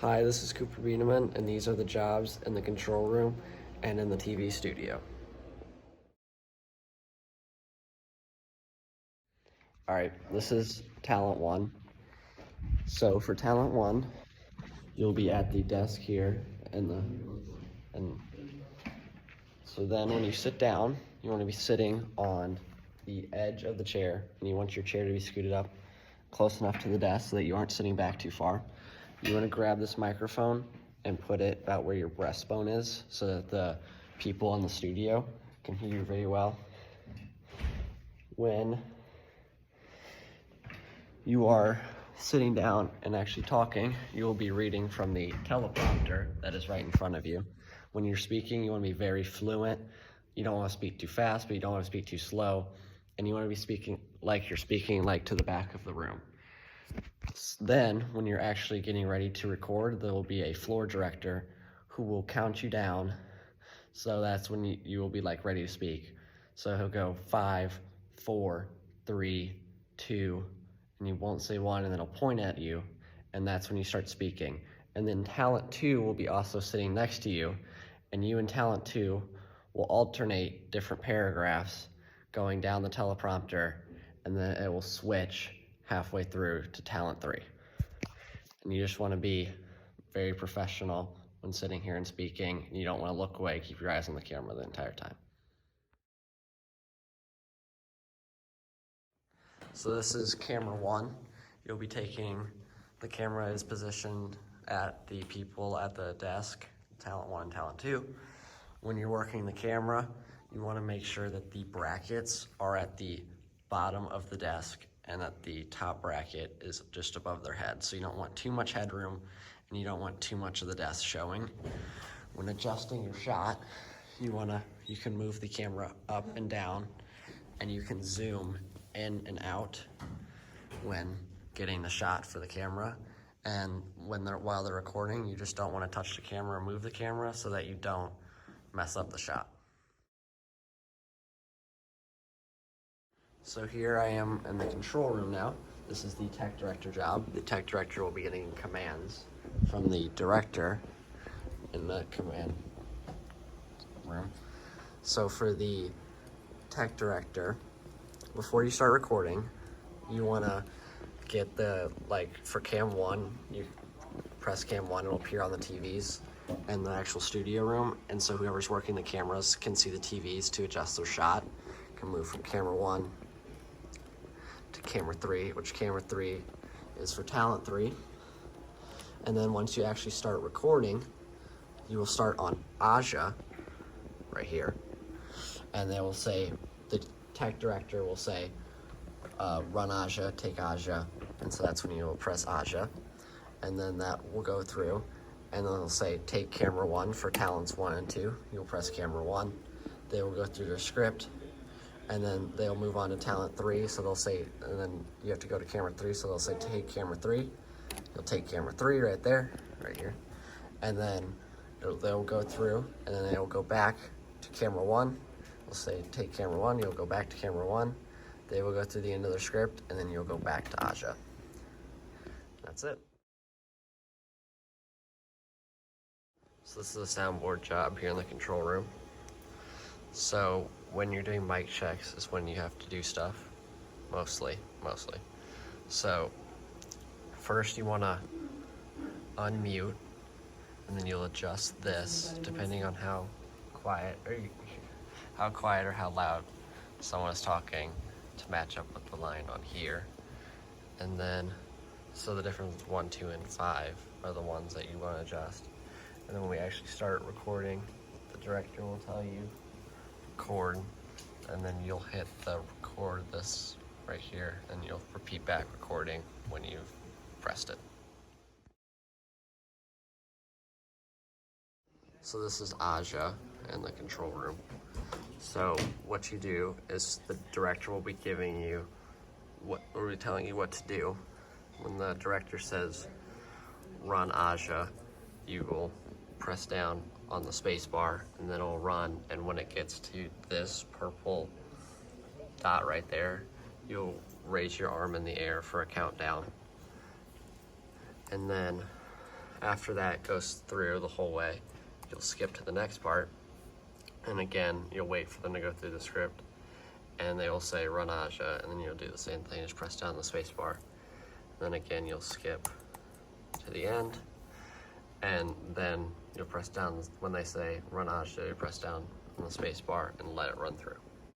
Hi, this is Cooper Bieneman, and these are the jobs in the control room and in the TV studio. All right, this is Talent 1. So for Talent 1, you'll be at the desk here and so then when you sit down, you want to be sitting on the edge of the chair, and you want your chair to be scooted up close enough to the desk so that you aren't sitting back too far. You want to grab this microphone and put it about where your breastbone is so that the people in the studio can hear you very well. When you are sitting down and actually talking, you will be reading from the teleprompter that is right in front of you. When you're speaking, you want to be very fluent. You don't want to speak too fast, but you don't want to speak too slow. And you want to be speaking like you're speaking like to the back of the room. Then, when you're actually getting ready to record, there will be a floor director who will count you down. So that's when you will be like ready to speak. So he'll go 5, 4, 3, 2, and you won't say 1, and then he'll point at you, and that's when you start speaking. And then Talent 2 will be also sitting next to you, and you and Talent 2 will alternate different paragraphs going down the teleprompter, and then it will switch halfway through to Talent 3. And you just want to be very professional when sitting here and speaking. You don't want to look away, keep your eyes on the camera the entire time. So this is camera 1. You'll be taking, the camera is positioned at the people at the desk, Talent 1, Talent 2. When you're working the camera, you want to make sure that the brackets are at the bottom of the desk and that the top bracket is just above their head. So you don't want too much headroom and you don't want too much of the desk showing. When adjusting your shot, you can move the camera up and down, and you can zoom in and out when getting the shot for the camera. And while they're recording, you just don't want to touch the camera or move the camera so that you don't mess up the shot. So here I am in the control room now. This is the tech director job. The tech director will be getting commands from the director in the command room. So for the tech director, before you start recording, you want to get for cam 1, you press cam 1, it'll appear on the TVs in the actual studio room, and so whoever's working the cameras can see the TVs to adjust their shot. Can move from camera 1 to camera 3, which camera 3 is for Talent 3. And then once you actually start recording, you will start on Aja right here, and they will say, the tech director will say, run Aja, take Aja, and so that's when you will press Aja, and then that will go through, and then it'll say take camera 1 for Talents 1 and 2. You'll press camera 1. They will go through their script, and then they'll move on to Talent 3, so they'll say, and then you have to go to camera 3, so they'll say take camera 3. You'll take camera 3 right there, right here, and then they'll go through, and then they'll go back to camera 1. They'll say take camera 1, you'll go back to camera 1. They will go through the end of their script, and then you'll go back to Aja. That's it. So this is a soundboard job here in the control room. So when you're doing mic checks is when you have to do stuff, mostly. So first you want to unmute, and then you'll adjust this depending on how quiet or how loud someone is talking to match up with the line on here. And then, so the difference 1, 2, and 5 are the ones that you want to adjust. And then when we actually start recording, the director will tell you record, and then you'll hit the record this right here, and you'll repeat back recording when you've pressed it. So this is Aja in the control room. So what you do is the director will be giving you telling you what to do. When the director says run Aja, you will press down on the space bar, and then it'll run, and when it gets to this purple dot right there, you'll raise your arm in the air for a countdown. And then After that goes through the whole way, you'll skip to the next part, and again, you'll wait for them to go through the script, and they will say run Aja, and then you'll do the same thing, just press down the space bar. Then again, you'll skip to the end, and then you'll press down, when they say run Aja, you press down on the space bar and let it run through.